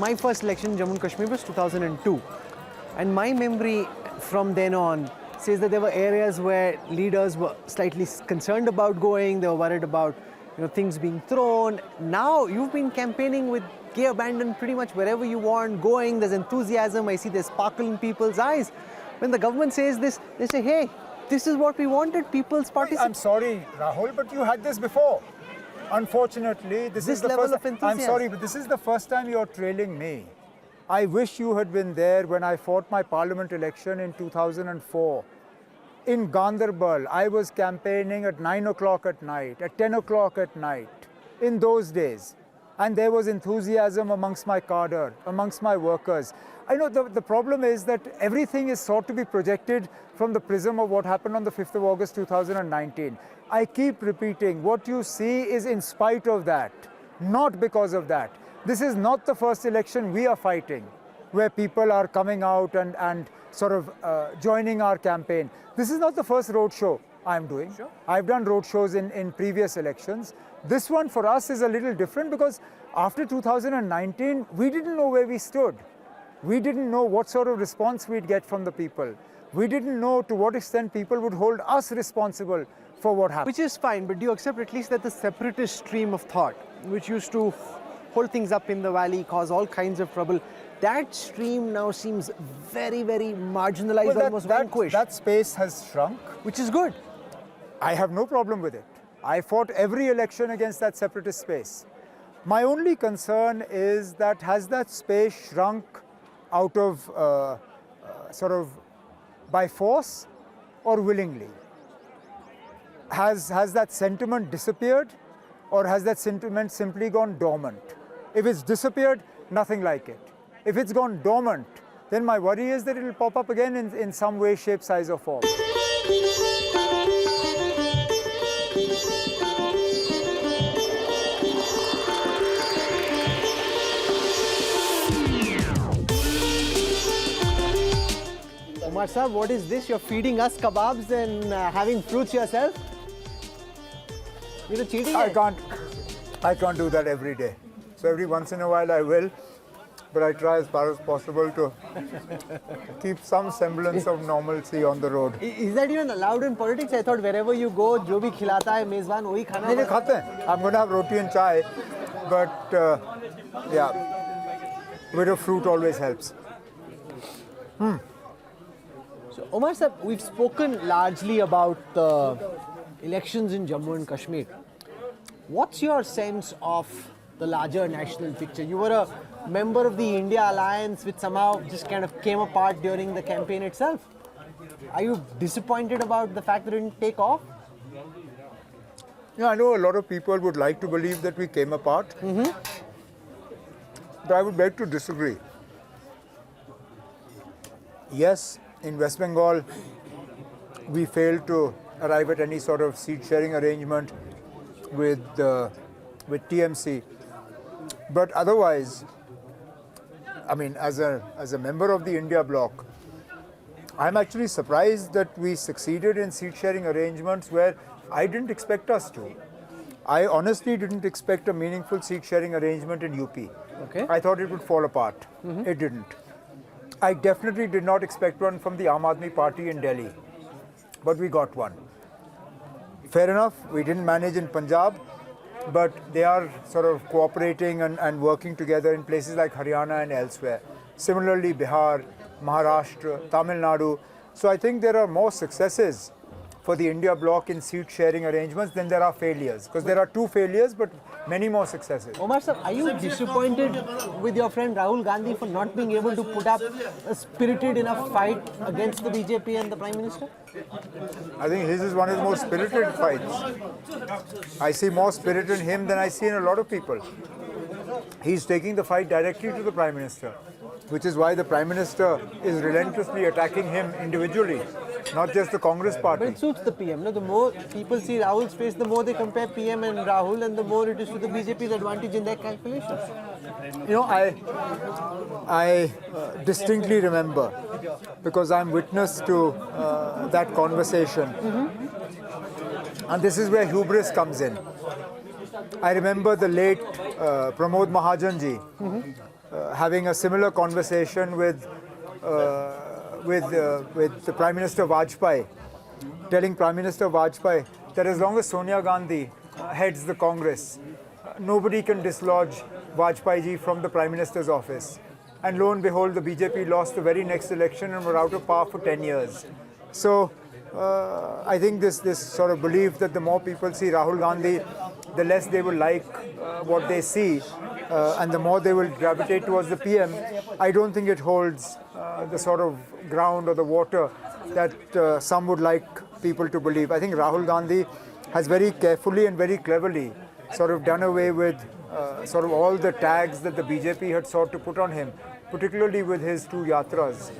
my first election in Jammu and Kashmir was 2002. And my memory from then on says that there were areas where leaders were slightly concerned about going, they were worried about things being thrown. Now you've been campaigning with gear abandoned pretty much wherever you want, going, there's enthusiasm, I see there's sparkle in people's eyes. When the government says this, they say, hey, this is what we wanted, people's participation. I'm sorry, Rahul, but you had this before. Unfortunately, this is the level first. of enthusiasm. I'm sorry, but this is the first time you're trailing me. I wish you had been there when I fought my parliament election in 2004. In Ganderbal, I was campaigning at 9 o'clock at night, at 10 o'clock at night, in those days. And there was enthusiasm amongst my cadre, amongst my workers. I know the problem is that everything is sought to be projected from the prism of what happened on the 5th of August 2019. I keep repeating, what you see is in spite of that, not because of that. This is not the first election we are fighting, where people are coming out and sort of joining our campaign. This is not the first roadshow I'm doing. Sure. I've done roadshows in previous elections. This one for us is a little different because after 2019, we didn't know where we stood. We didn't know what sort of response we'd get from the people. We didn't know to what extent people would hold us responsible for what happened. Which is fine, but do you accept at least that the separatist stream of thought, which used to hold things up in the valley, cause all kinds of trouble, that stream now seems very, very marginalized, almost vanquished. That space has shrunk. Which is good. I have no problem with it. I fought every election against that separatist space. My only concern is that has that space shrunk out of sort of by force or willingly? Has that sentiment disappeared or has that sentiment simply gone dormant? If it's disappeared, nothing like it. If it's gone dormant, then my worry is that it will pop up again in some way, shape, size or form. Omar Sahab, what is this? You're feeding us kebabs and having fruits yourself? You're cheating. I can't do that every day. So every once in a while I will, but I try as far as possible to keep some semblance of normalcy on the road. Is that even allowed in politics? I thought wherever you go, jo bhi khilata hai mezban, wahi khana. नहीं खाते हैं. I'm going to have roti and chai, but yeah, a bit of fruit always helps. So Omar Sahab, we've spoken largely about the elections in Jammu and Kashmir. What's your sense of the larger national picture? You were a member of the India Alliance, which somehow just kind of came apart during the campaign itself. Are you disappointed about the fact that it didn't take off? Yeah, I know a lot of people would like to believe that we came apart, but I would beg to disagree. Yes, in West Bengal, we failed to arrive at any sort of seat-sharing arrangement with TMC. But otherwise, I mean, as a member of the India bloc, I'm actually surprised that we succeeded in seat-sharing arrangements where I didn't expect us to. I honestly didn't expect a meaningful seat-sharing arrangement in UP. Okay. I thought it would fall apart. It didn't. I definitely did not expect one from the Aam Aadmi Party in Delhi, but we got one. Fair enough, we didn't manage in Punjab, but they are sort of cooperating and working together in places like Haryana and elsewhere. Similarly, Bihar, Maharashtra, Tamil Nadu. So I think there are more successes for the India bloc in seat sharing arrangements than there are failures. Because there are 2 failures, but many more successes. Omar sir, are you disappointed with your friend Rahul Gandhi for not being able to put up a spirited enough fight against the BJP and the Prime Minister? I think his is one of the most spirited fights. I see more spirit in him than I see in a lot of people. He's taking the fight directly to the Prime Minister, which is why the Prime Minister is relentlessly attacking him individually, not just the Congress party. But it suits the PM. No? The more people see Rahul's face, the more they compare PM and Rahul, and the more it is to the BJP's advantage in their calculations. You know, I distinctly remember, because I'm witness to that conversation, and this is where hubris comes in. I remember the late Pramod Mahajanji having a similar conversation with the Prime Minister Vajpayee, telling Prime Minister Vajpayee that as long as Sonia Gandhi heads the Congress, nobody can dislodge Vajpayee ji from the Prime Minister's office. And lo and behold, the BJP lost the very next election and were out of power for 10 years. So I think this sort of belief that the more people see Rahul Gandhi, the less they will like what they see, and the more they will gravitate towards the PM. I don't think it holds the sort of ground or the water that some would like people to believe. I think Rahul Gandhi has very carefully and very cleverly sort of done away with sort of all the tags that the BJP had sought to put on him, particularly with his 2 yatras.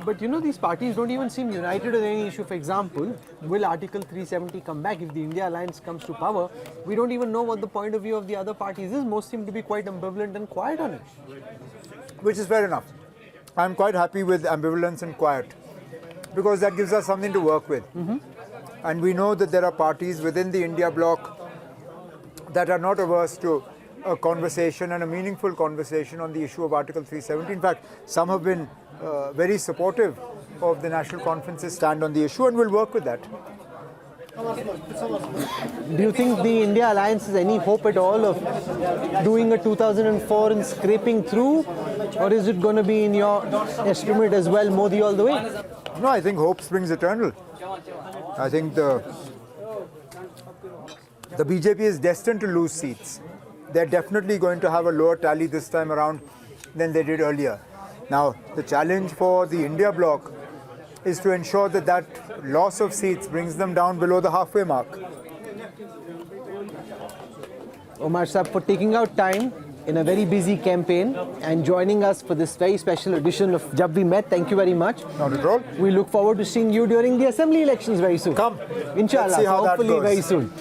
But you know, these parties don't even seem united on any issue. For example, will Article 370 come back if the India Alliance comes to power? We don't even know what the point of view of the other parties is. Most seem to be quite ambivalent and quiet on it. Which is fair enough. I'm quite happy with ambivalence and quiet, because that gives us something to work with. And we know that there are parties within the India bloc that are not averse to a conversation and a meaningful conversation on the issue of Article 370. In fact, some have been very supportive of the National Conference's stand on the issue, and we'll work with that. Do you think the India Alliance has any hope at all of doing a 2004 and scraping through? Or is it going to be, in your estimate as well, Modi all the way? No, I think hope springs eternal. I think the BJP is destined to lose seats. They're definitely going to have a lower tally this time around than they did earlier. Now, the challenge for the India bloc is to ensure that that loss of seats brings them down below the halfway mark. Omar Saab, for taking out time in a very busy campaign and joining us for this very special edition of Jab We Met. Thank you very much. Not at all. We look forward to seeing you during the assembly elections very soon. Come. Inshallah, Let's see how that hopefully goes. very soon.